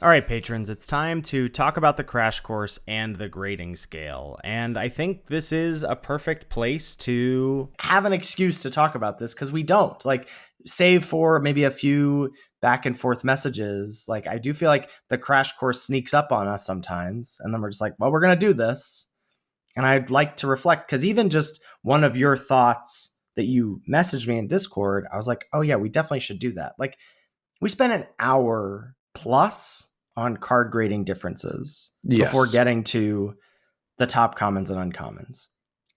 All right, patrons, it's time to talk about the crash course and the grading scale. And I think this is a perfect place to have an excuse to talk about this, because we don't. Like, save for maybe a few back and forth messages. Like, I do feel like the crash course sneaks up on us sometimes. And then we're just like, well, we're going to do this. And I'd like to reflect, because even just one of your thoughts that you messaged me in Discord, I was like, oh yeah, we definitely should do that. Like, we spent an hour plus on card grading differences before getting to the top commons and uncommons.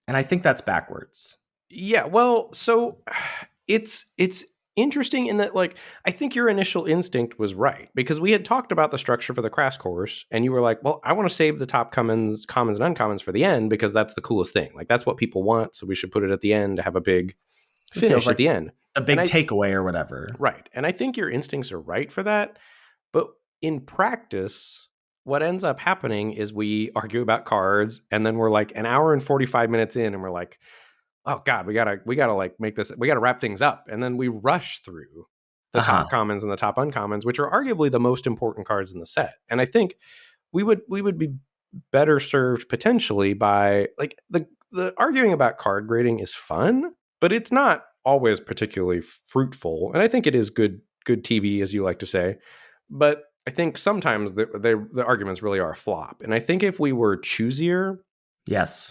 And I think that's backwards. Yeah, well, so it's interesting in that, like, I think your initial instinct was right, because we had talked about the structure for the crash course, and you were like, well, I want to save the top commons and uncommons for the end, because that's the coolest thing. Like, that's what people want, so we should put it at the end to have a big finish at the end. A big takeaway or whatever. Right. And I think your instincts are right for that. But in practice, what ends up happening is we argue about cards, and then we're like an hour and 45 minutes in, and we're like, oh God, we gotta like make this, we gotta wrap things up. And then we rush through the top commons and the top uncommons, which are arguably the most important cards in the set. And I think we would be better served potentially by, like, the arguing about card grading is fun, but it's not always particularly fruitful. And I think it is good TV, as you like to say. But I think sometimes the arguments really are a flop. And I think if we were choosier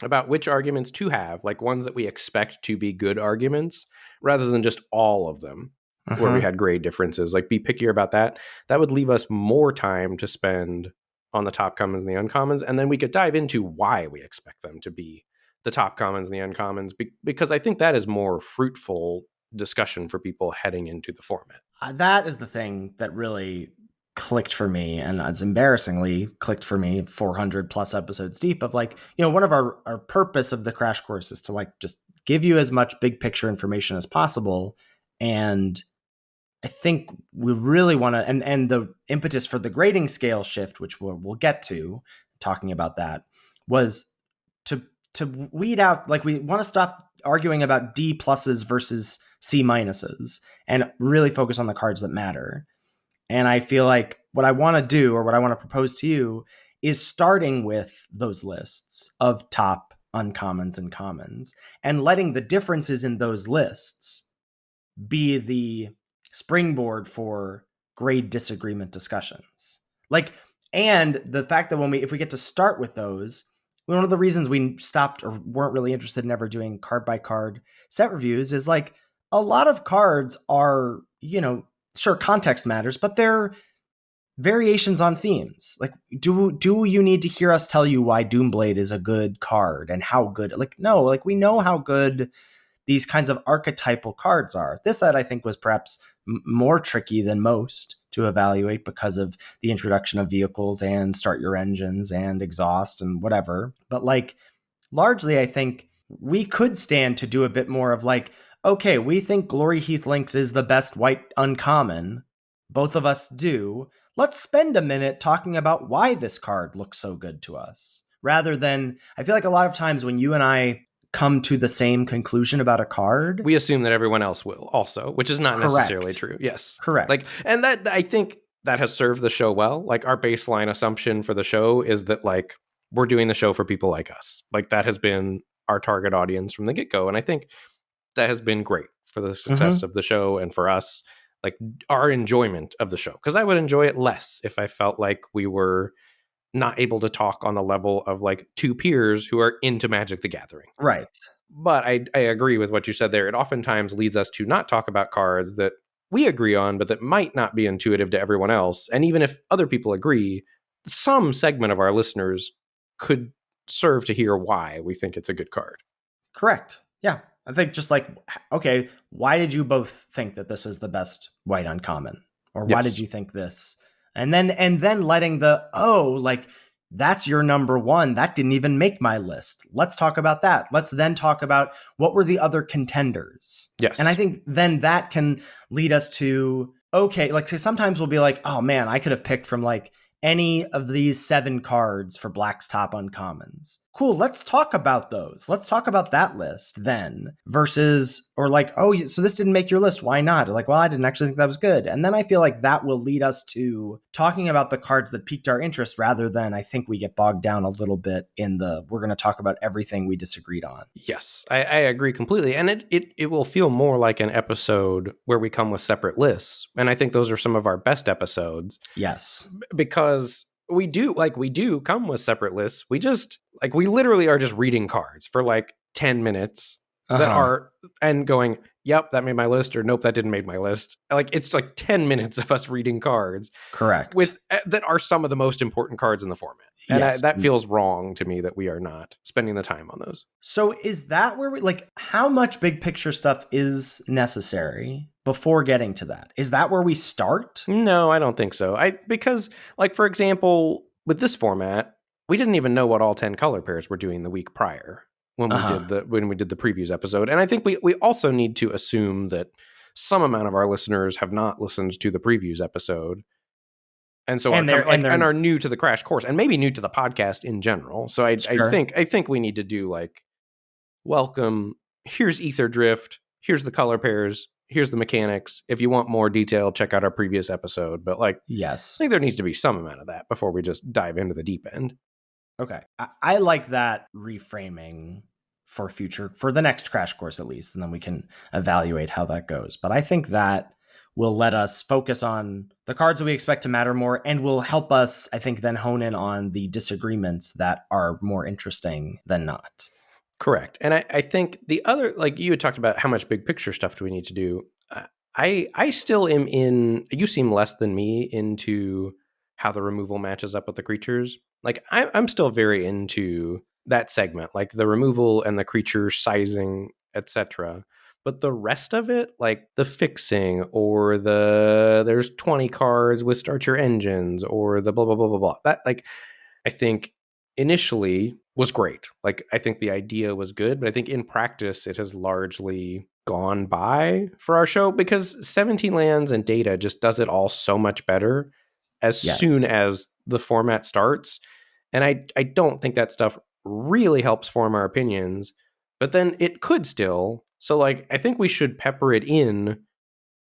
about which arguments to have, like ones that we expect to be good arguments, rather than just all of them where we had grade differences, like be pickier about that, that would leave us more time to spend on the top commons and the uncommons. And then we could dive into why we expect them to be the top commons and the uncommons, because I think that is more fruitful discussion for people heading into the format. That is the thing that really clicked for me, and as embarrassingly clicked for me 400 plus episodes deep, of like, you know, one of our purpose of the crash course is to like just give you as much big picture information as possible. And I think we really want to, and the impetus for the grading scale shift, which we'll get to talking about, that was to weed out, like, we want to stop arguing about D pluses versus C minuses and really focus on the cards that matter. And I feel like what I want to do, or what I want to propose to you, is starting with those lists of top uncommons and commons, and letting the differences in those lists be the springboard for grade disagreement discussions. Like, and the fact that if we get to start with those, one of the reasons we stopped or weren't really interested in ever doing card by card set reviews is, like, a lot of cards are, you know, sure, context matters, but they're variations on themes. Like, do you need to hear us tell you why Doomblade is a good card and how good? Like, no, like, we know how good these kinds of archetypal cards are. This set, I think, was perhaps more tricky than most to evaluate because of the introduction of vehicles and start your engines and exhaust and whatever. But, like, largely, I think we could stand to do a bit more of, like, okay, we think Glory Heath Lynx is the best white uncommon. Both of us do. Let's spend a minute talking about why this card looks so good to us. Rather than, I feel like a lot of times when you and I come to the same conclusion about a card, we assume that everyone else will also, which is not necessarily true. Yes. Correct. Like, and that, I think that has served the show well. Like, our baseline assumption for the show is that, like, we're doing the show for people like us. Like, that has been our target audience from the get-go. And I think that has been great for the success of the show, and for us, like, our enjoyment of the show. Because I would enjoy it less if I felt like we were not able to talk on the level of, like, two peers who are into Magic the Gathering. Right. But I agree with what you said there. It oftentimes leads us to not talk about cards that we agree on, but that might not be intuitive to everyone else. And even if other people agree, some segment of our listeners could serve to hear why we think it's a good card. Correct. Yeah. I think just like, okay, why did you both think that this is the best white uncommon? Or why did you think this? And then letting like, that's your number one. That didn't even make my list. Let's talk about that. Let's then talk about what were the other contenders. Yes. And I think then that can lead us to, okay, like, say sometimes we'll be like, oh man, I could have picked from like any of these 7 cards for Black's top uncommons. Cool, let's talk about those. Let's talk about that list then versus, or like, oh, so this didn't make your list. Why not? Or like, well, I didn't actually think that was good. And then I feel like that will lead us to talking about the cards that piqued our interest rather than I think we get bogged down a little bit in the, we're going to talk about everything we disagreed on. Yes, I agree completely. And it will feel more like an episode where we come with separate lists. And I think those are some of our best episodes. Yes. Because we do come with separate lists. We just we literally are just reading cards for like 10 minutes that are and going, yep, that made my list, or nope, that didn't make my list. Like it's like 10 minutes of us reading cards. Correct. With that are some of the most important cards in the format. And yes. That feels wrong to me that we are not spending the time on those. So is that where we like how much big picture stuff is necessary before getting to that? Is that where we start? No, I don't think so. Because like, for example, with this format, we didn't even know what all 10 color pairs were doing the week prior when we did the previews episode. And I think we also need to assume that some amount of our listeners have not listened to the previews episode. And so are new to the crash course and maybe new to the podcast in general. So I think we need to do like, welcome, here's Aetherdrift, here's the color pairs, here's the mechanics. If you want more detail, check out our previous episode. But like, yes, I think there needs to be some amount of that before we just dive into the deep end. Okay. I like that reframing for the next crash course at least, and then we can evaluate how that goes. But I think that will let us focus on the cards that we expect to matter more and will help us, I think, then hone in on the disagreements that are more interesting than not. Correct. And I think the other, like you had talked about how much big picture stuff do we need to do. I still am you seem less than me into how the removal matches up with the creatures. Like I'm still very into that segment, like the removal and the creature sizing, etc. But the rest of it, like the fixing or there's 20 cards with start your engines or the blah, blah, blah, blah, blah. That like, I think initially was great. Like I think the idea was good, but I think in practice it has largely gone by for our show because 17 lands and data just does it all so much better as soon as the format starts. And I don't think that stuff really helps form our opinions, but then it could still. So like, I think we should pepper it in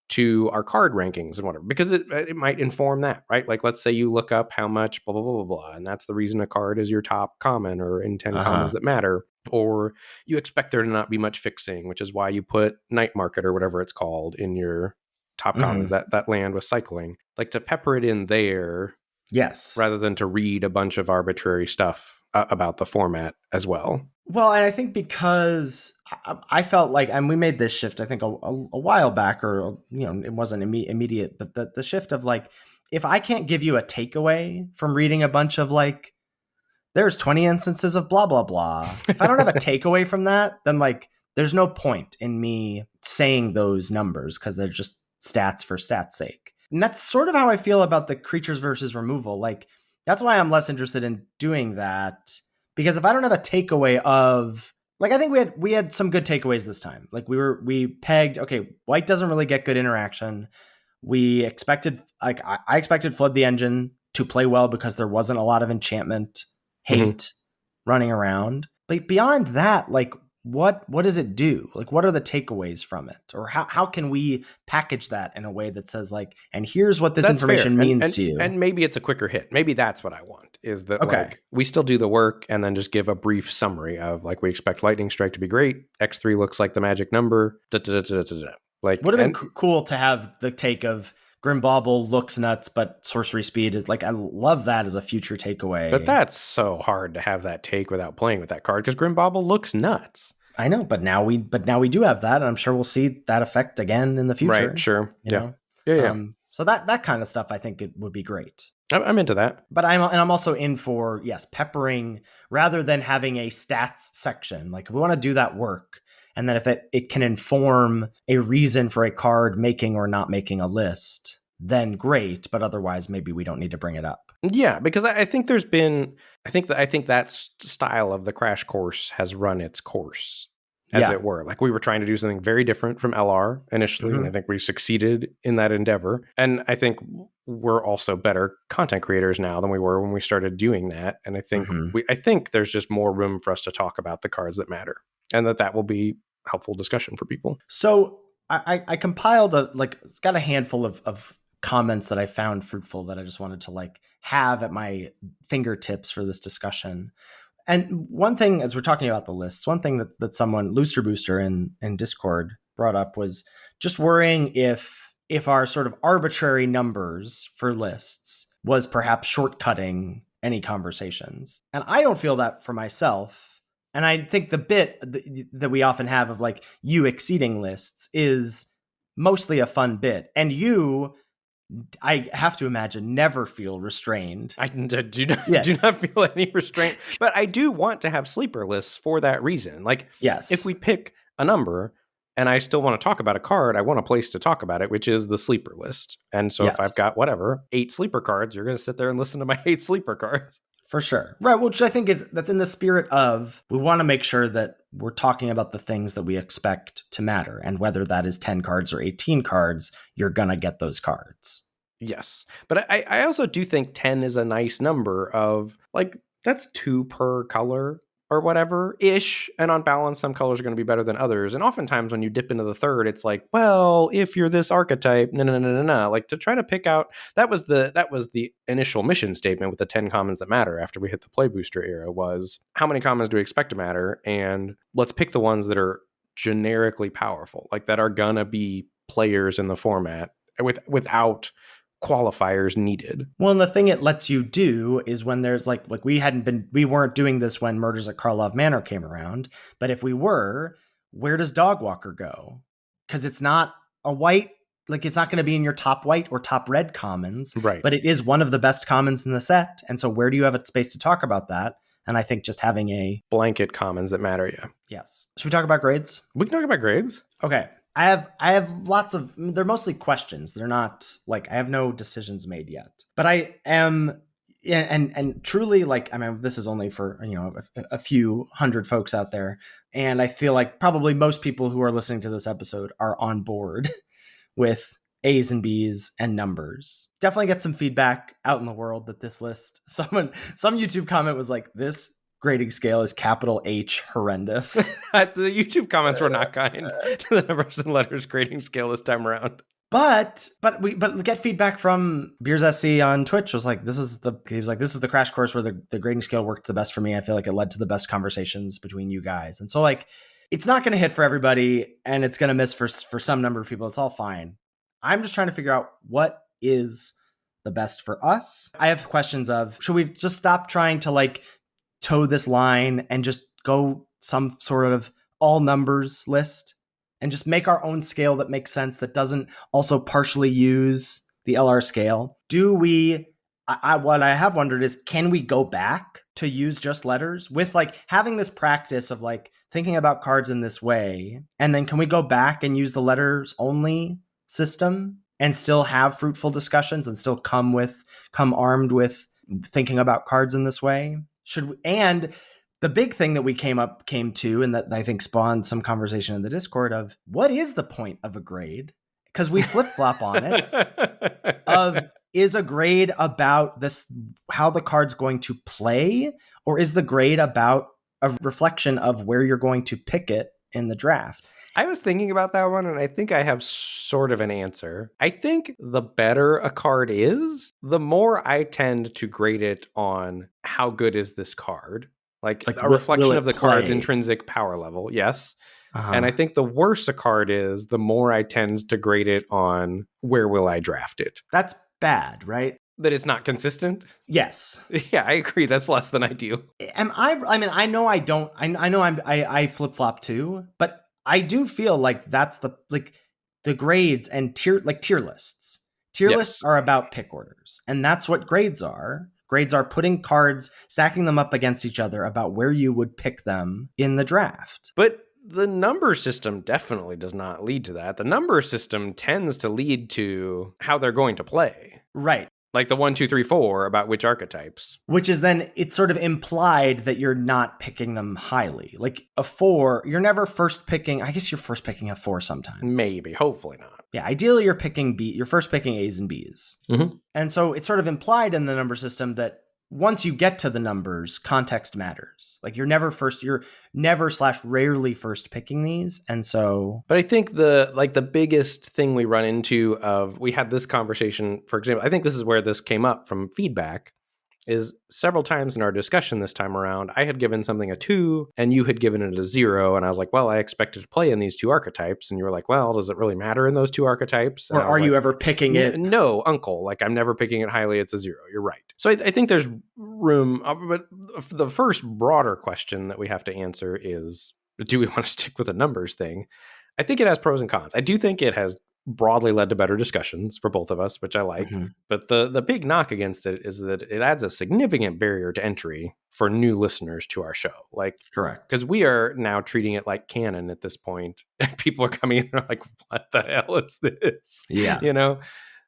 to our card rankings and whatever, because it might inform that, right? Like, let's say you look up how much blah, blah, blah, blah, blah, and that's the reason a card is your top common or in 10 commons that matter. Or you expect there to not be much fixing, which is why you put Night Market or whatever it's called in your top commons, that land with cycling. Like to pepper it in there. Yes. Rather than to read a bunch of arbitrary stuff about the format as well. Well, and I think because I felt like, and we made this shift, I think a while back, or, it wasn't immediate, but the shift of like, if I can't give you a takeaway from reading a bunch of like, there's 20 instances of blah, blah, blah. If I don't have a takeaway from that, then like, there's no point in me saying those numbers because they're just stats for stats' sake. And that's sort of how I feel about the creatures versus removal. Like, that's why I'm less interested in doing that. Because if I don't have a takeaway of, like, I think we had some good takeaways this time. Like we pegged, okay, white doesn't really get good interaction. We expected, like, I expected Flood the Engine to play well because there wasn't a lot of enchantment hate running around. But beyond that, like, what does it do? Like, what are the takeaways from it? Or how can we package that in a way that says like, and here's what this information means to you? And maybe it's a quicker hit. Maybe that's what I want, is that like we still do the work and then just give a brief summary of like, we expect Lightning Strike to be great. X3 looks like the magic number. Like, would have been cool to have the take of Grimbauble looks nuts, but sorcery speed is like, I love that as a future takeaway. But that's so hard to have that take without playing with that card because Grimbauble looks nuts. I know, but now we do have that, and I'm sure we'll see that effect again in the future. Right, sure. Yeah. So that kind of stuff, I think it would be great. I'm into that. But I'm also in for, peppering rather than having a stats section. Like if we want to do that work, and then if it can inform a reason for a card making or not making a list, then great. But otherwise, maybe we don't need to bring it up. Yeah, because I think there's been, I think that style of the crash course has run its course, as it were. Like we were trying to do something very different from LR initially, and I think we succeeded in that endeavor. And I think we're also better content creators now than we were when we started doing that. And Mhm. I think there's just more room for us to talk about the cards that matter, and that will be helpful discussion for people. So I compiled got a handful of comments that I found fruitful that I just wanted to like have at my fingertips for this discussion. And one thing, as we're talking about the lists, one thing that someone, Looser Booster in Discord, brought up was just worrying if our sort of arbitrary numbers for lists was perhaps shortcutting any conversations. And I don't feel that for myself. And I think the bit that we often have of like you exceeding lists is mostly a fun bit. And you, I have to imagine, never feel restrained. I do not feel any restraint, but I do want to have sleeper lists for that reason. Like, yes, if we pick a number and I still want to talk about a card, I want a place to talk about it, which is the sleeper list. And so if I've got 8 sleeper cards, you're going to sit there and listen to my 8 sleeper cards. For sure. Right. Which I think that's in the spirit of, we want to make sure that we're talking about the things that we expect to matter. And whether that is 10 cards or 18 cards, you're going to get those cards. Yes. But I also do think 10 is a nice number of like, that's 2 per color or whatever ish. And on balance, some colors are going to be better than others. And oftentimes when you dip into the third, it's like, well, if you're this archetype, no. Like, to try to pick out, that was the initial mission statement with the 10 commons that matter after we hit the play booster era, was how many commons do we expect to matter? And let's pick the ones that are generically powerful, like that are gonna be players in the format without qualifiers needed. Well, and the thing it lets you do is when there's like we weren't doing this when Murders at Karlov Manor came around, but if we were, where does Dogwalker go? Because it's not a white, like it's not going to be in your top white or top red commons, right? But it is one of the best commons in the set, and so where do you have a space to talk about that? And I think just having a blanket commons that matter, yeah. Yes. Should we talk about grades? We can talk about grades. Okay. I have lots of, they're mostly questions. They're not like, I have no decisions made yet, but I am, and truly, like, I mean, this is only for, a few hundred folks out there. And I feel like probably most people who are listening to this episode are on board with A's and B's and numbers. Definitely get some feedback out in the world that this list, some YouTube comment was like, this grading scale is capital H horrendous. The YouTube comments were not kind to the numbers and letters grading scale this time around. But get feedback from Beers SC on Twitch. Was like, this is the crash course where the grading scale worked the best for me. I feel like it led to the best conversations between you guys. And so like, it's not going to hit for everybody, and it's going to miss for some number of people. It's all fine. I'm just trying to figure out what is the best for us. I have questions of, should we just stop trying to like toe this line and just go some sort of all numbers list and just make our own scale that makes sense, that doesn't also partially use the LR scale? Do we, what I have wondered is, can we go back to use just letters with like having this practice of like thinking about cards in this way? And then can we go back and use the letters only system and still have fruitful discussions and still come armed with thinking about cards in this way? And the big thing that we came to, and that I think spawned some conversation in the Discord of, what is the point of a grade? Because we flip-flop on it. Is a grade about this, how the card's going to play, or is the grade about a reflection of where you're going to pick it in the draft? I was thinking about that one, and I think I have sort of an answer. I think the better a card is, the more I tend to grade it on how good is this card. Like a reflection of the card's intrinsic power level, yes. Uh-huh. And I think the worse a card is, the more I tend to grade it on where will I draft it. That's bad, right? That it's not consistent? Yes. Yeah, I agree. That's less than ideal. I know I don't. I know I flip-flop too, but I do feel like that's the grades and tier lists. Tier lists are about pick orders, and that's what grades are. Grades are putting cards, stacking them up against each other about where you would pick them in the draft. But the number system definitely does not lead to that. The number system tends to lead to how they're going to play. Right. Like the 1, 2, 3, 4 about which archetypes. Which is then, it's sort of implied that you're not picking them highly. Like a 4, you're never first picking, I guess you're first picking a 4 sometimes. Maybe, hopefully not. Yeah, ideally you're first picking A's and B's. Mm-hmm. And so it's sort of implied in the number system that once you get to the numbers, context matters. Like you're never / rarely first picking these. And so, but I think the biggest thing we run into we had this conversation, for example, I think this is where this came up from feedback, is several times in our discussion this time around, I had given something a 2 and you had given it a 0. And I was like, well, I expected to play in these 2 archetypes. And you were like, well, does it really matter in those 2 archetypes? And or are you ever picking it? No, uncle. Like, I'm never picking it highly. It's a 0. You're right. So I think there's room. But the first broader question that we have to answer is, do we want to stick with the numbers thing? I think it has pros and cons. I do think it has broadly led to better discussions for both of us, which I like. Mm-hmm. But the big knock against it is that it adds a significant barrier to entry for new listeners to our show. Like, correct. Because we are now treating it like canon at this point. People are coming in and are like, what the hell is this? Yeah.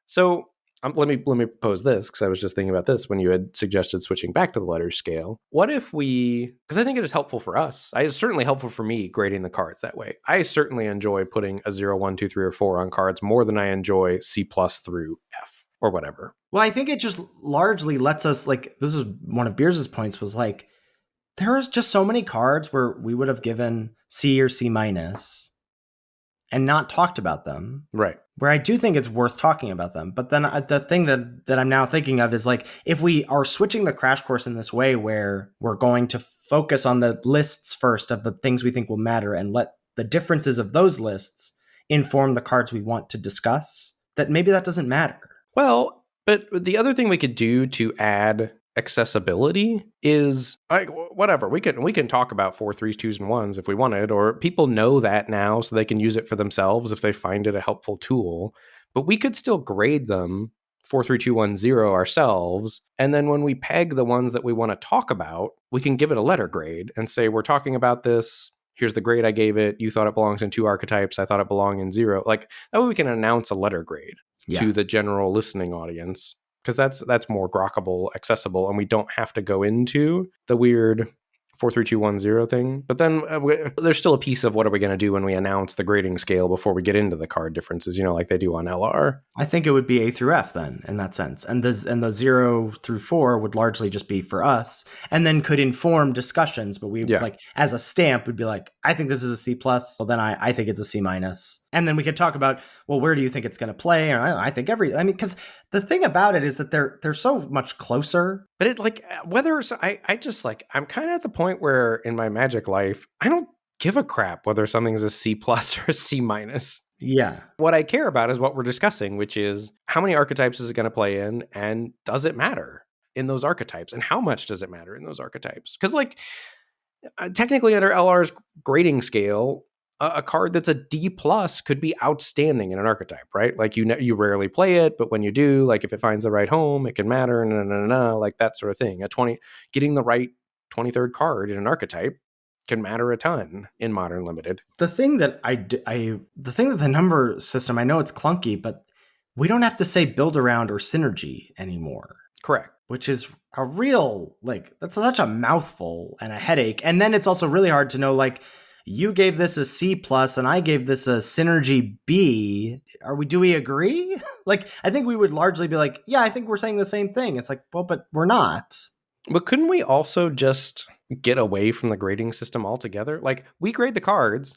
So let me pose this, because I was just thinking about this when you had suggested switching back to the letters scale. What if because I think it is helpful for us. It's certainly helpful for me grading the cards that way. I certainly enjoy putting a 0, 1, 2, 3, or 4 on cards more than I enjoy C+ through F or whatever. Well, I think it just largely lets us, like, this is one of Beers' points, was like, there are just so many cards where we would have given C or C- and not talked about them. Right. Where I do think it's worth talking about them. But then the thing that I'm now thinking of is, like, if we are switching the crash course in this way where we're going to focus on the lists first of the things we think will matter and let the differences of those lists inform the cards we want to discuss, that maybe that doesn't matter. Well, but the other thing we could do to add accessibility is, like, whatever, we can talk about 4, 3s, 2s, and 1s if we wanted, or people know that now so they can use it for themselves if they find it a helpful tool. But we could still grade them 4, 3, 2, 1, 0 ourselves, and then when we peg the ones that we want to talk about, we can give it a letter grade and say, we're talking about this, here's the grade I gave it, you thought it belongs in 2 archetypes, I thought it belonged in 0. Like, that way we can announce a letter grade to the general listening audience, because that's more grokkable, accessible, and we don't have to go into the weird 4, 3, 2, 1, 0 thing. But then there's still a piece of what are we going to do when we announce the grading scale before we get into the card differences, like they do on LR. I think it would be A through F then, in that sense. And the 0 through 4 would largely just be for us, and then could inform discussions. But we like, as a stamp, would be like, I think this is a C+. Well, then I think it's a C-. And then we could talk about, well, where do you think it's going to play? Or I think because the thing about it is that they're so much closer. But it, like, whether I just, like, I'm kind of at the point where in my Magic life, I don't give a crap whether something's a C+ or a C-. Yeah. What I care about is what we're discussing, which is how many archetypes is it going to play in, and does it matter in those archetypes, and how much does it matter in those archetypes? Because, like, technically under LR's grading scale, a card that's a D+ could be outstanding in an archetype, right? Like, you rarely play it, but when you do, like, if it finds the right home, it can matter, like that sort of thing. Getting the right 23rd card in an archetype can matter a ton in Modern Limited. The thing that the number system, I know it's clunky, but we don't have to say build around or synergy anymore. Correct. Which is a real, like, that's such a mouthful and a headache. And then it's also really hard to know, like, you gave this a C+ and I gave this a synergy B. Do we agree? Like, I think we would largely be like, yeah, I think we're saying the same thing. It's like, well, but we're not. But couldn't we also just get away from the grading system altogether? Like, we grade the cards,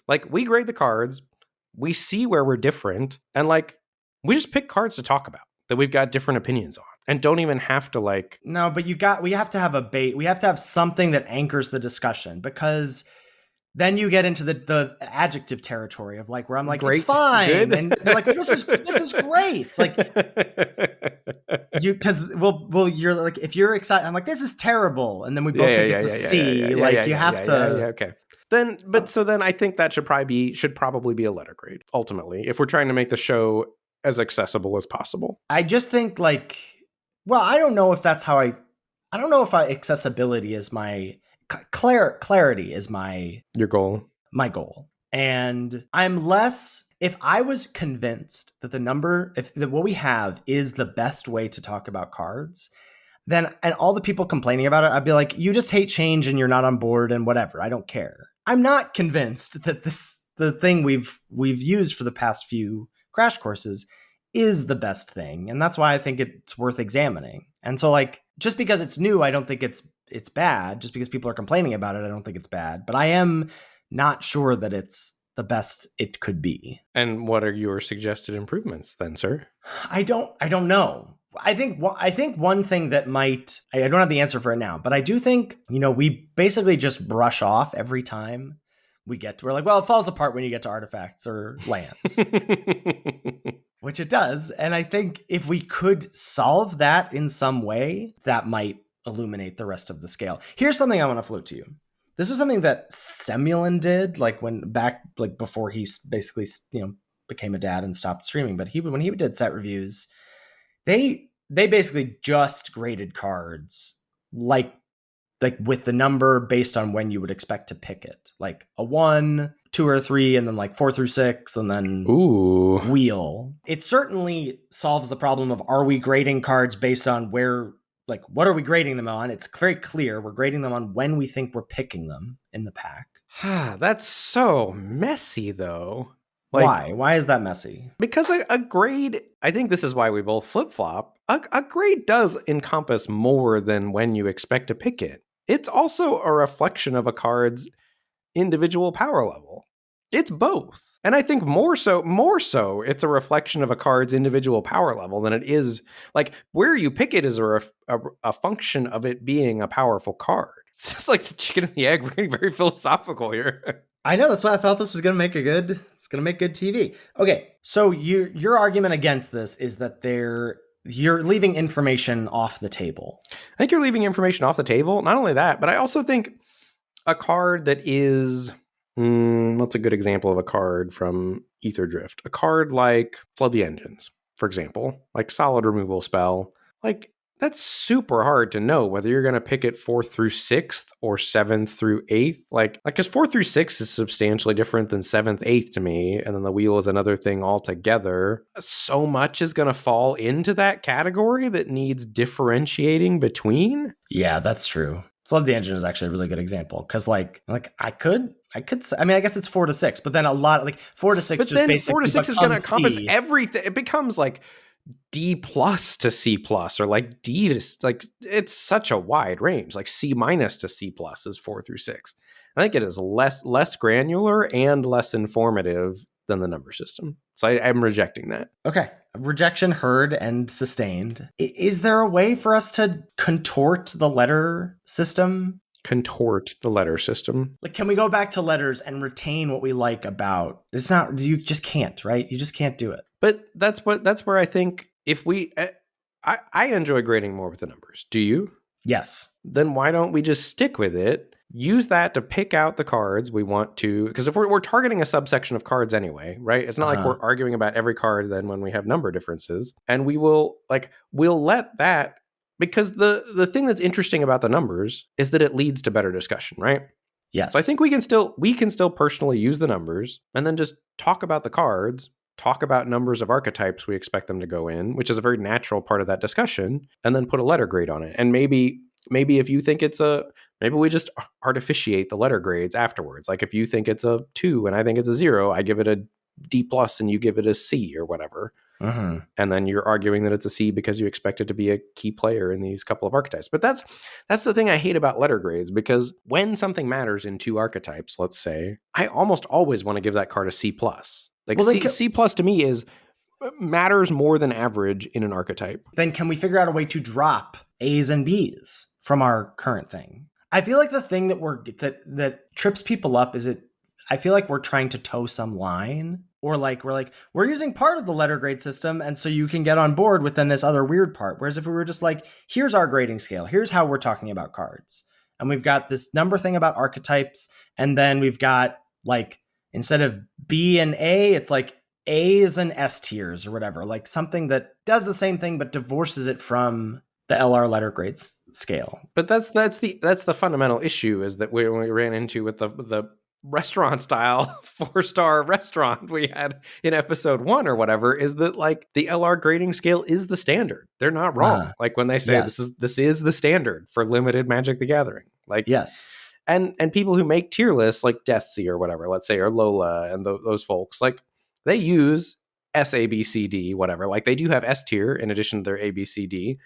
we see where we're different, and, like, we just pick cards to talk about that we've got different opinions on, and don't even have to, like... No, but we have to have we have to have something that anchors the discussion, because then you get into the adjective territory of, like, where I'm like, great, it's fine. Good. And you're like, well, this is great. Like, you're like, if you're excited, I'm like, this is terrible. And then we both think it's a C. You have to. Okay. Then, but so then I think that should probably be a letter grade, ultimately, if we're trying to make the show as accessible as possible. I just think, like, well, I don't know if that's how I don't know if accessibility is my... clarity is your goal. My goal. And I'm less, if I was convinced that what we have is the best way to talk about cards, then, and all the people complaining about it, I'd be like, you just hate change and you're not on board and whatever. I don't care. I'm not convinced that the thing we've used for the past few Crash Courses is the best thing. And that's why I think it's worth examining. And so like, just because it's new, I don't think it's bad. Just because people are complaining about it, I don't think it's bad. But I am not sure that it's the best it could be. And what are your suggested improvements then, sir? I don't know. I think one thing that might, I don't have the answer for it now, but I do think, we basically just brush off every time we get to, we're like, well, it falls apart when you get to artifacts or lands, which it does. And I think if we could solve that in some way, that might illuminate the rest of the scale. Here's something I want to float to you. This was something that Semulin did, before he basically, became a dad and stopped streaming. But when he did set reviews, they basically just graded cards like with the number based on when you would expect to pick it, like a 1, 2, or 3, and then like 4 through 6, and then wheel. It certainly solves the problem of, are we grading cards based on where, like, what are we grading them on? It's very clear we're grading them on when we think we're picking them in the pack. That's so messy, though. Why? Why is that messy? Because a grade, I think this is why we both flip-flop. A grade does encompass more than when you expect to pick it. It's also a reflection of a card's individual power level. It's both. And I think more so, it's a reflection of a card's individual power level than it is, like, where you pick it is a function of it being a powerful card. It's just like the chicken and the egg. We're getting very philosophical here. I know, that's why I thought this was going to make good TV. Okay, so your argument against this is that you're leaving information off the table. I think you're leaving information off the table. Not only that, but I also think a card that is, what's a good example of a card from Aetherdrift? A card like Flood the Engines, for example, like solid removal spell. Like, that's super hard to know whether you're going to pick it 4th through 6th or 7th through 8th. Like, because 4th through 6th is substantially different than 7th, 8th to me. And then the wheel is another thing altogether. So much is going to fall into that category that needs differentiating between. Yeah, that's true. Flood the Engine is actually a really good example. Because like I could say, I mean, I guess it's 4 to 6, but then a lot, like 4 to 6, but just then basically 4 to 6 is going to encompass C. everything. It becomes like D plus to C plus, or like D to, like, it's such a wide range. Like C minus to C plus is 4 through 6. I think it is less granular and less informative than the number system. So I'm rejecting that. Okay. Rejection heard and sustained. Is there a way for us to contort the letter system? Contort the letter system? Like, can we go back to letters and retain what we like about? It's not, you just can't, right? You just can't do it. But that's where I think if we, I enjoy grading more with the numbers. Do you? Yes. Then why don't we just stick with it? Use that to pick out the cards we want to, because if we're targeting a subsection of cards anyway, right? It's not like we're arguing about every card then when we have number differences. And we'll let that, because the thing that's interesting about the numbers is that it leads to better discussion, right? Yes. So I think we can still personally use the numbers and then just talk about the cards, talk about numbers of archetypes we expect them to go in, which is a very natural part of that discussion, and then put a letter grade on it. And maybe if you think maybe we just artificiate the letter grades afterwards. Like if you think it's a 2 and I think it's a 0, I give it a D plus and you give it a C or whatever. Uh-huh. And then you're arguing that it's a C because you expect it to be a key player in these couple of archetypes. But that's the thing I hate about letter grades, because when something matters in 2 archetypes, let's say, I almost always want to give that card a C plus. Like, well, C plus to me matters more than average in an archetype. Then can we figure out a way to drop A's and B's from our current thing? I feel like the thing that trips people up is I feel like we're trying to toe some line, or we're using part of the letter grade system, and so you can get on board with then this other weird part. Whereas if we were just like, here's our grading scale, here's how we're talking about cards, and we've got this number thing about archetypes, and then we've got, like, instead of B and A, it's like A's and S tiers or whatever, like something that does the same thing but divorces it from the LR letter grades scale. But that's the fundamental issue, is that we ran into with the restaurant style 4-star restaurant we had in episode 1 or whatever, is that, like, the LR grading scale is the standard. They're not wrong. Like when they say this is the standard for limited Magic the Gathering. Like, yes. And people who make tier lists like Deathsea or whatever, let's say, or Lola and those folks, like, they use S, A, B, C, D, whatever. Like they do have S tier in addition to their A, B, C, D.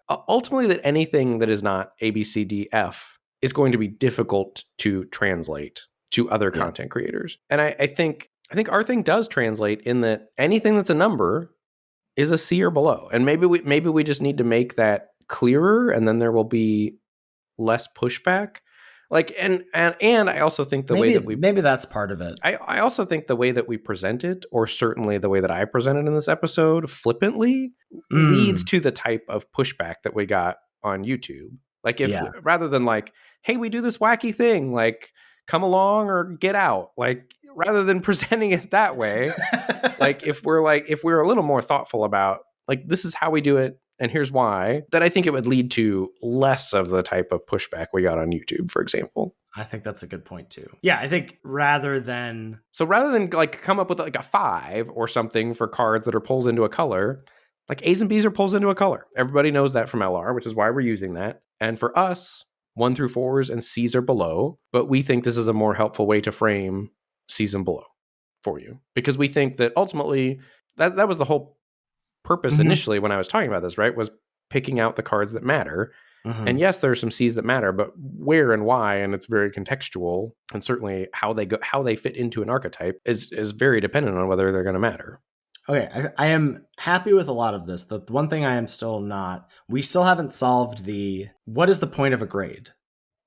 Ultimately, that anything that is not A, B, C, D, F is going to be difficult to translate to other content creators. And I think our thing does translate in that anything that's a number is a C or below. And maybe we just need to make that clearer, and then there will be less pushback. Like and I also think way that maybe that's part of it. I also think the way that we present it, or certainly the way that I presented in this episode, flippantly leads to the type of pushback that we got on YouTube. Like if rather than like, hey, we do this wacky thing, like come along or get out, like rather than presenting it that way, like if we're a little more thoughtful about like this is how we do it and here's why, then I think it would lead to less of the type of pushback we got on YouTube, for example. I think that's a good point too. Yeah, I think rather than like come up with like a 5 or something for cards that are pulls into a color, like A's and B's are pulls into a color. Everybody knows that from LR, which is why we're using that. And for us, 1 through 4s and C's are below, but we think this is a more helpful way to frame C's and below for you, because we think that ultimately that was the whole purpose initially when I was talking about this, right? Was picking out the cards that matter. And yes, there are some C's that matter, but where and why, and it's very contextual, and certainly how they fit into an archetype is very dependent on whether they're going to matter. Okay, I am happy with a lot of this. The one thing I am still not, we still haven't solved what is the point of a grade?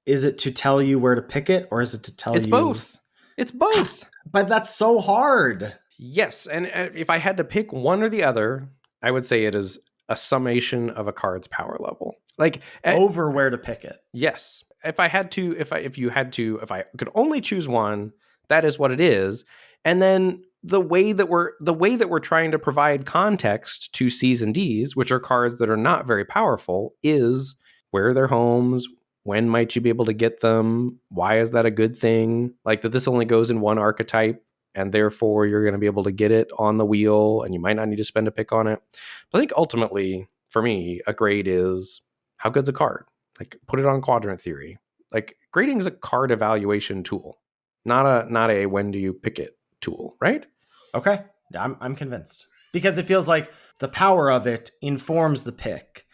Is it to tell you where to pick it, or is it to tell you? It's both. It's both. But that's so hard. Yes, and if I had to pick one or the other, I would say it is a summation of a card's power level. Like over where to pick it. Yes. If I could only choose one, that is what it is. And then the way that we're trying to provide context to C's and D's, which are cards that are not very powerful, is where are their homes? When might you be able to get them? Why is that a good thing? Like that this only goes in one archetype, and therefore you're going to be able to get it on the wheel, and you might not need to spend a pick on it. But I think ultimately, for me, a grade is how good's a card? Like put it on quadrant theory. Like grading is a card evaluation tool, not a when do you pick it tool, right? Okay, I'm convinced, because it feels like the power of it informs the pick.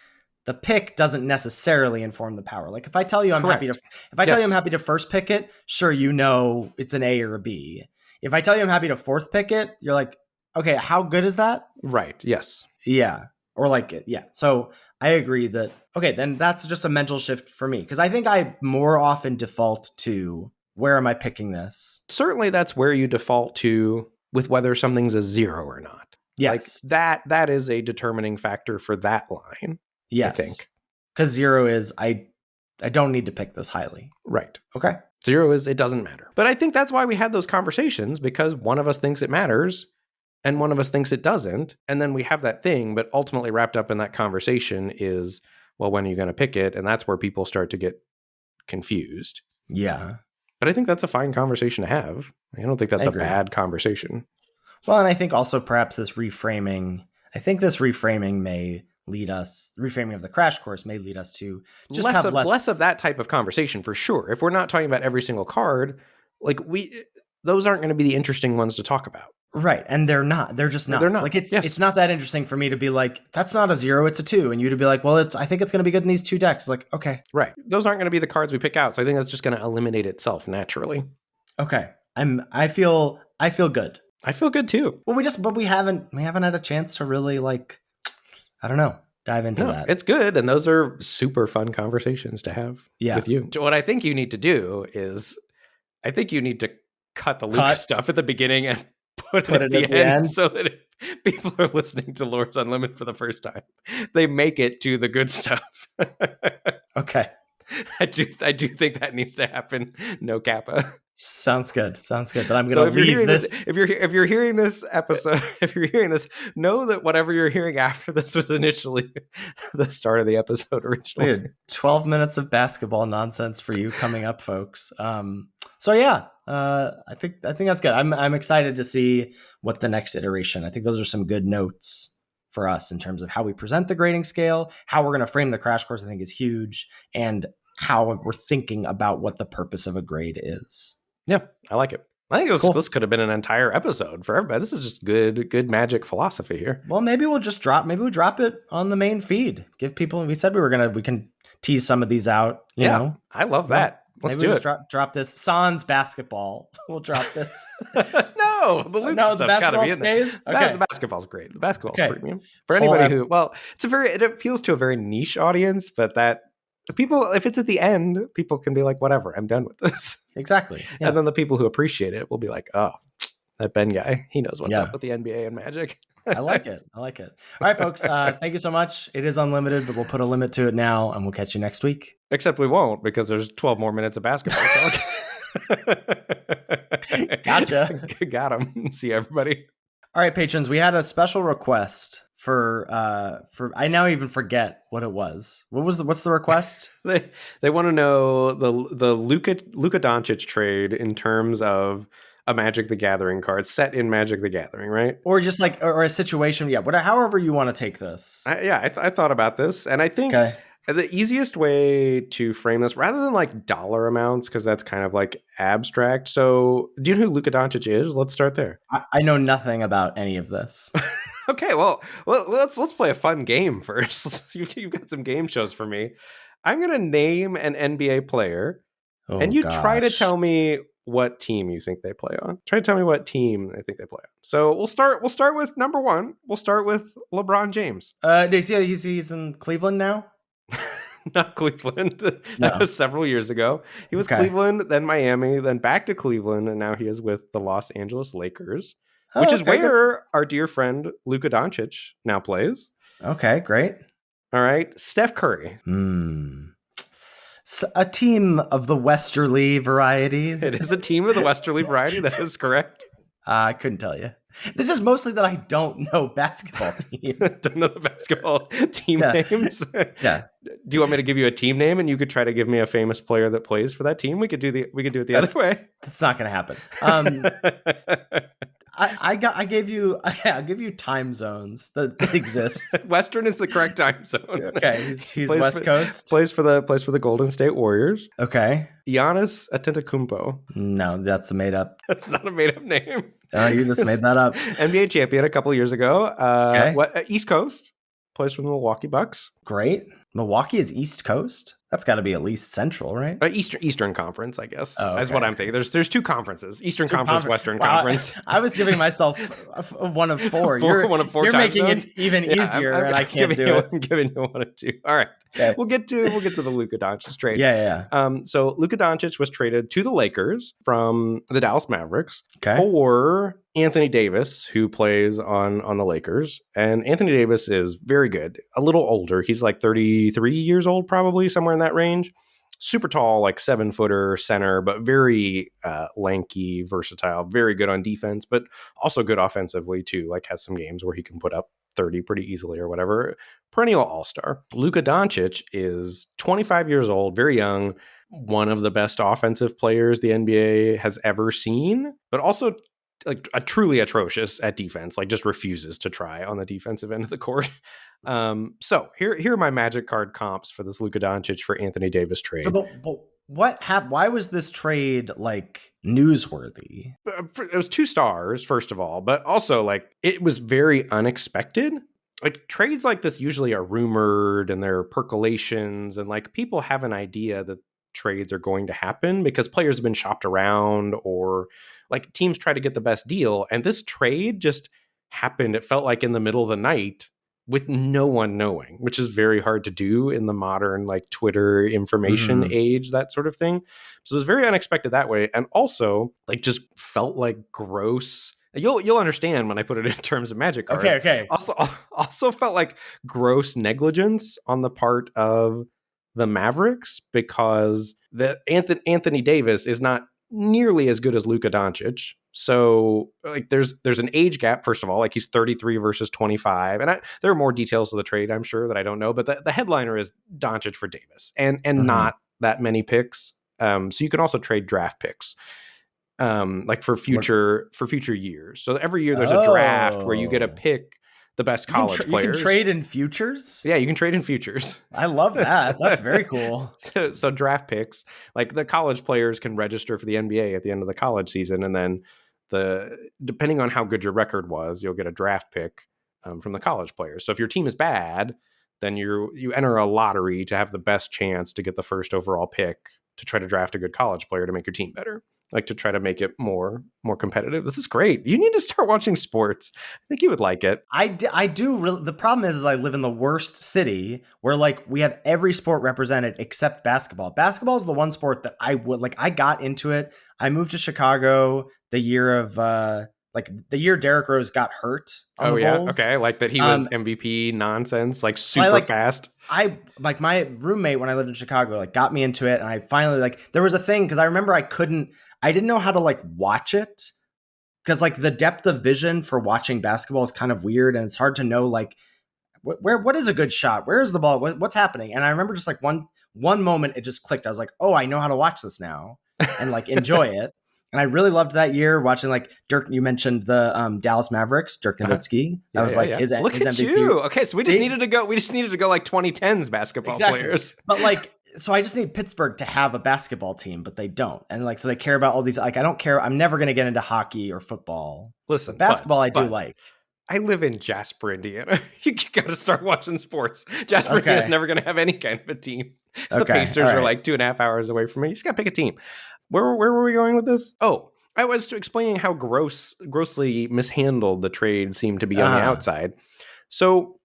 The pick doesn't necessarily inform the power. Like if I tell you I'm happy to first pick it, sure, you know it's an A or a B. If I tell you I'm happy to fourth pick it, you're like, okay, how good is that? Right. Yes. Yeah. Or like, yeah. So I agree that, okay, then that's just a mental shift for me, because I think I more often default to where am I picking this? Certainly that's where you default to with whether something's a 0 or not. Yes. Like that is a determining factor for that line. Yes. I think. Because 0 is, I don't need to pick this highly. Right. Okay. 0 is, it doesn't matter. But I think that's why we had those conversations, because one of us thinks it matters and one of us thinks it doesn't. And then we have that thing, but ultimately wrapped up in that conversation is, well, when are you going to pick it? And that's where people start to get confused. Yeah. But I think that's a fine conversation to have. I don't think that's a bad conversation. Well, and I think also perhaps this reframing may lead us, reframing of the crash course may lead us to just less of that type of conversation, for sure. If we're not talking about every single card, like those aren't going to be the interesting ones to talk about. Right. And they're not. They're just not. They're not. Like it's not that interesting for me to be like, that's not a 0, it's a 2. And you to be like, well, I think it's going to be good in these 2 decks. It's like, okay. Right. Those aren't going to be the cards we pick out. So I think that's just going to eliminate itself naturally. Okay. I feel good. I feel good too. Well, we haven't had a chance to really like, I don't know, dive into that. It's good. And those are super fun conversations to have with you. What I think you need to do is I think you need to cut the Luke stuff at the beginning and put it at the end so that if people are listening to Lords Unlimited for the first time, they make it to the good stuff. Okay. I do think that needs to happen. No kappa. Sounds good. But I'm going to leave this. If you're hearing this episode, if you're hearing this, know that whatever you're hearing after this was initially the start of the episode originally. We had 12 minutes of basketball nonsense for you coming up, folks. So yeah, I think that's good. I'm excited to see what the next iteration. I think those are some good notes for us in terms of how we present the grading scale, how we're going to frame the crash course. I think is huge, and how we're thinking about what the purpose of a grade is. Yeah, I like it. I think Cool. this could have been an entire episode for everybody. This is just good Magic philosophy here. Well, maybe we'll drop it on the main feed. Give people, we said we can tease some of these out, you know. I love that. Let's maybe do we it. just drop this. Sans basketball. We'll drop this. No, the Luke No, the stuff's gotta basketball be in there. stays? Okay. The basketball's great. The basketball's Okay. premium. For Whole anybody who, well, it appeals to a very niche audience, but that people, if it's at the end, people can be like, whatever, I'm done with this. Exactly. Yeah. And then the people who appreciate it will be like, oh, that Ben guy, he knows what's Yeah. up with the NBA and Magic. I like it. All right, folks. Thank you so much. It is unlimited, but we'll put a limit to it now, and we'll catch you next week. Except we won't, because there's 12 more minutes of basketball talk. Gotcha. Got him. See everybody. All right, patrons. We had a special request for I now even forget what it was. What's the request? They want to know the Luka Doncic trade in terms of a Magic the Gathering card set in Magic the Gathering, right? Or just like or a situation, yeah. However you want to take this. I thought about this, and I think the easiest way to frame this, rather than like dollar amounts, because that's kind of like abstract. So, do you know who Luka Doncic is? Let's start there. I know nothing about any of this. Okay, well, let's play a fun game first. You've got some game shows for me. I'm gonna name an NBA player, and you try to tell me what team you think they play on. Try to tell me what team I think they play on. So we'll start with number one. We'll start with LeBron James. He's in Cleveland now? Not Cleveland. No. That was several years ago. He was Cleveland, then Miami, then back to Cleveland, and now he is with the Los Angeles Lakers, which is where our dear friend Luka Doncic now plays. Okay, great. All right, Steph Curry. A team of the Westerly variety. It is a team of the Westerly variety. That is correct. I couldn't tell you. This is mostly that I don't know basketball teams. Don't know the basketball team names. Yeah. Do you want me to give you a team name and you could try to give me a famous player that plays for that team? We could do it the other way. That's not going to happen. I'll give you time zones that exist. Western is the correct time zone. Okay, he's West Coast. Plays for the Golden State Warriors. Okay. Giannis Antetokounmpo. No, that's a made up. That's not a made up name. Oh, you just made that up. NBA champion a couple years ago. East Coast. Plays for the Milwaukee Bucks. Great. Milwaukee is East Coast? That's got to be at least Central, right? Eastern Conference, I guess. Oh, okay. That's what I'm thinking. There's two conferences: Eastern Conference, Western Conference. I was giving myself one of four. One of four. You're making zones? it even easier, and I can't do it. I'm giving you one of two. All right, we'll get to the Luka Doncic trade. Yeah. So Luka Doncic was traded to the Lakers from the Dallas Mavericks for Anthony Davis, who plays on the Lakers. And Anthony Davis is very good. A little older. He's like 33 years old, probably somewhere in that range. Super tall, like 7-footer center, but very lanky, versatile, very good on defense, but also good offensively too. Like has some games where he can put up 30 pretty easily or whatever. Perennial all-star. Luka Doncic is 25 years old, very young, one of the best offensive players the NBA has ever seen, but also like truly atrocious at defense, like just refuses to try on the defensive end of the court. So here are my Magic card comps for this Luka Doncic for Anthony Davis trade. So, but what happened? Why was this trade like newsworthy? It was 2 stars, first of all, but also like it was very unexpected. Like trades like this usually are rumored and there are percolations and like people have an idea that trades are going to happen because players have been shopped around or like teams try to get the best deal. And this trade just happened. It felt like in the middle of the night with no one knowing, which is very hard to do in the modern like Twitter information age, that sort of thing. So it was very unexpected that way. And also like just felt like gross. You'll understand when I put it in terms of Magic cards. Okay. Also felt like gross negligence on the part of the Mavericks because the Anthony Davis is not nearly as good as Luka Doncic. So like there's an age gap, first of all, like he's 33 versus 25. And there are more details to the trade, I'm sure, that I don't know. But the headliner is Doncic for Davis and not that many picks. So you can also trade draft picks. Like for future years. So every year there's a draft where you get a pick the best You can college you can players. trade in futures. Yeah, you can trade in futures. I love that. That's very cool. So draft picks, like the college players can register for the NBA at the end of the college season, and then depending on how good your record was, you'll get a draft pick from the college players. So if your team is bad, then you enter a lottery to have the best chance to get the first overall pick to try to draft a good college player to make your team better, like to try to make it more competitive. This is great. You need to start watching sports. I think you would like it. I do really, the problem is I live in the worst city where like we have every sport represented except basketball. Basketball is the one sport that I would like. I got into it. I moved to Chicago the year of like the year Derrick Rose got hurt on Oh the yeah, Bulls. okay. Like that he was MVP nonsense, like I super like fast. I like my roommate when I lived in Chicago like got me into it, and I finally like there was a thing because I remember I didn't know how to like watch it because like the depth of vision for watching basketball is kind of weird, and it's hard to know like what is a good shot, where is the ball, what's happening. And I remember just like one moment it just clicked. I was like, oh, I know how to watch this now and like enjoy it. And I really loved that year watching like Dirk. You mentioned the Dallas Mavericks, Dirk Nowitzki. That was like his Look his at MVP. you. Okay, so we just needed to go. We just needed to go like 2010s basketball players. But like, so I just need Pittsburgh to have a basketball team, but they don't. And like, so they care about all these. Like, I don't care. I'm never going to get into hockey or football. Listen, but basketball, I do like. I live in Jasper, Indiana. You got to start watching sports. Jasper Indiana is never going to have any kind of a team. The Pacers are like 2.5 hours away from me. You just got to pick a team. Where were we going with this? Oh, I was explaining how grossly mishandled the trade seemed to be on the outside. So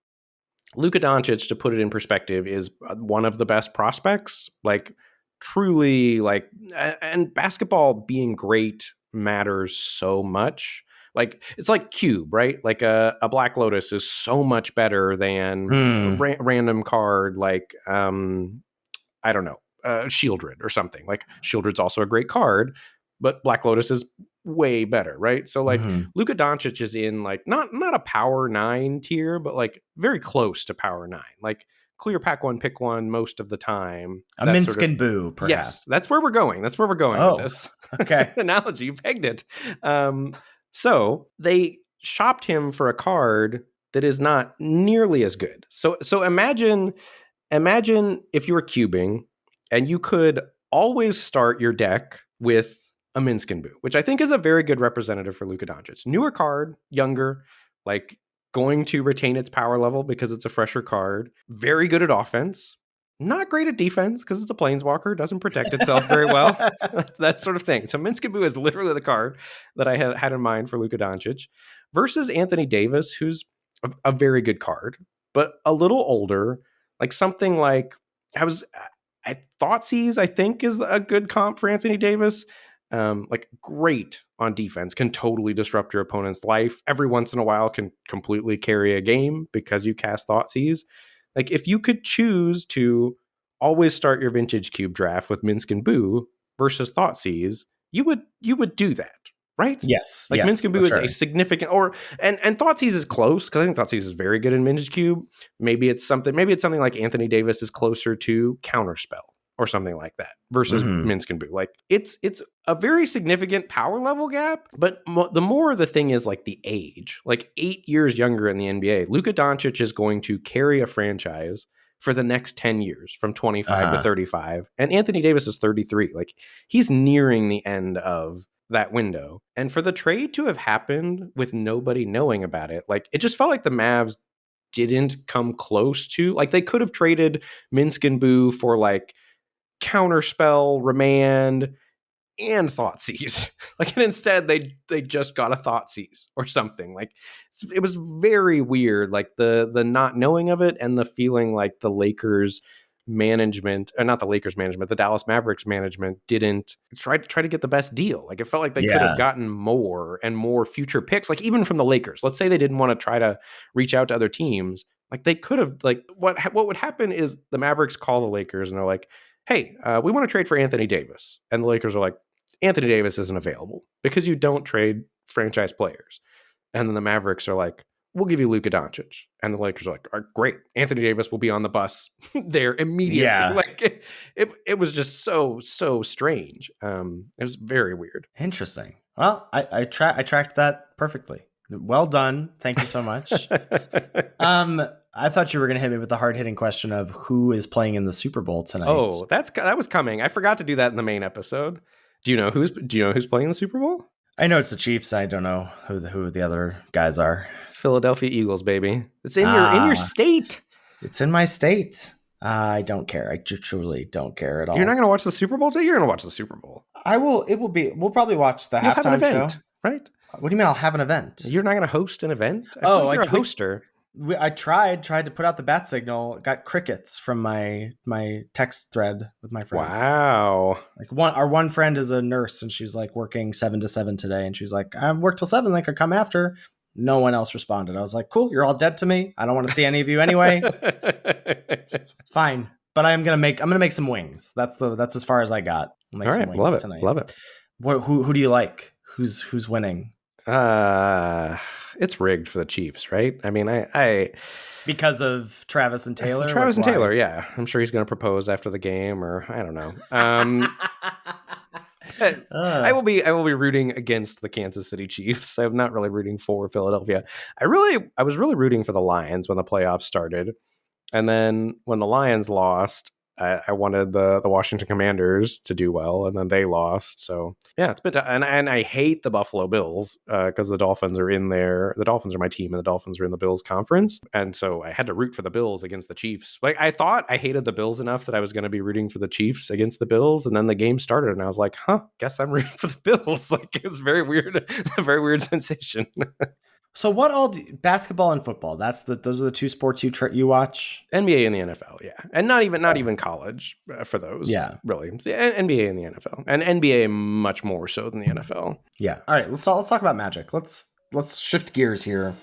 Luka Doncic, to put it in perspective, is one of the best prospects. Like truly, like, and basketball being great matters so much. Like it's like Cube, right? Like a Black Lotus is so much better than a random card like I don't know, Shieldred or something. Like Shieldred's also a great card, but Black Lotus is way better, right? So like Luka Doncic is in like not a power 9 tier, but like very close to power 9. Like clear pack one, pick one most of the time. A Minsk and Boo, perhaps. Yes, that's where we're going. That's where we're going with this. Okay. Analogy, you pegged it. So they shopped him for a card that is not nearly as good. So imagine if you were cubing and you could always start your deck with a Minsk and Boo, which I think is a very good representative for Luka Doncic. Newer card, younger, like going to retain its power level because it's a fresher card. Very good at offense. Not great at defense because it's a planeswalker, doesn't protect itself very well. That sort of thing. So Minsk and Boo is literally the card that I had in mind for Luka Doncic versus Anthony Davis, who's a very good card, but a little older. Like something like Thoughtseize, I think, is a good comp for Anthony Davis. Like great on defense, can totally disrupt your opponent's life. Every once in a while can completely carry a game because you cast Thoughtseize. Like if you could choose to always start your vintage cube draft with Minsk and Boo versus Thoughtseize, you would do that, right? Yes. Like Minsk and Boo is sure. a significant, and Thoughtseize is close because I think Thoughtseize is very good in vintage cube. Maybe it's something like Anthony Davis is closer to Counterspell or something like that versus Minsk and Boo. Like it's a very significant power level gap, but the more the thing is like the age, like 8 years younger in the NBA, Luka Doncic is going to carry a franchise for the next 10 years from 25 to 35. And Anthony Davis is 33. Like he's nearing the end of that window. And for the trade to have happened with nobody knowing about it, like it just felt like the Mavs didn't come close to, like they could have traded Minsk and Boo for like Counterspell, Remand, and Thoughtseize. Like, and instead they just got a Thoughtseize or something. Like it was very weird. Like the not knowing of it and the feeling like the Lakers management, or not the Lakers management, the Dallas Mavericks management didn't try to get the best deal. Like it felt like they could have gotten more and more future picks. Like even from the Lakers. Let's say they didn't want to try to reach out to other teams. Like they could have. Like what would happen is the Mavericks call the Lakers and they're like, hey, we want to trade for Anthony Davis. And the Lakers are like, Anthony Davis isn't available because you don't trade franchise players. And then the Mavericks are like, we'll give you Luka Doncic. And the Lakers are like, great. Anthony Davis will be on the bus there immediately. Yeah. Like it was just so strange. It was very weird. Interesting. Well, I tracked that perfectly. Well done. Thank you so much. I thought you were going to hit me with the hard-hitting question of who is playing in the Super Bowl tonight. Oh, that was coming. I forgot to do that in the main episode. Do you know who's playing in the Super Bowl? I know it's the Chiefs. I don't know who the other guys are. Philadelphia Eagles, baby. It's in your state. It's in my state. I don't care. I truly don't care at all. You're not going to watch the Super Bowl today? You're going to watch the Super Bowl. I will. It will be. We'll probably watch the halftime show. Right? What do you mean? I'll have an event. You're not going to host an event? You're a hoster. I tried to put out the bat signal. Got crickets from my text thread with my friends. Wow. Like our one friend is a nurse, and she's like working 7 to 7 today, and she's like, I work till 7. They could come after. No one else responded. I was like, cool. You're all dead to me. I don't want to see any of you anyway. Fine, but I'm gonna make some wings. That's as far as I got. I'll make some wings tonight. Love it. Who do you like? Who's winning? It's rigged for the Chiefs, right? I mean, I because of Travis and Taylor. Travis and Taylor, yeah. I'm sure he's going to propose after the game, or I don't know. I will be rooting against the Kansas City Chiefs. I'm not really rooting for Philadelphia. I was really rooting for the Lions when the playoffs started, and then when the Lions lost, I wanted the Washington Commanders to do well, and then they lost. So yeah, it's been and I hate the Buffalo Bills because the Dolphins are in there. The Dolphins are my team, and the Dolphins are in the Bills conference, and so I had to root for the Bills against the Chiefs. Like I thought I hated the Bills enough that I was going to be rooting for the Chiefs against the Bills, and then the game started, and I was like, guess I'm rooting for the Bills. Like it was very weird, a very weird sensation. So what all basketball and football? Those are the two sports you watch. NBA and the NFL, yeah, and not even college for those. Yeah, really, NBA and the NFL, and NBA much more so than the NFL. Yeah. All right, let's talk about Magic. Let's shift gears here.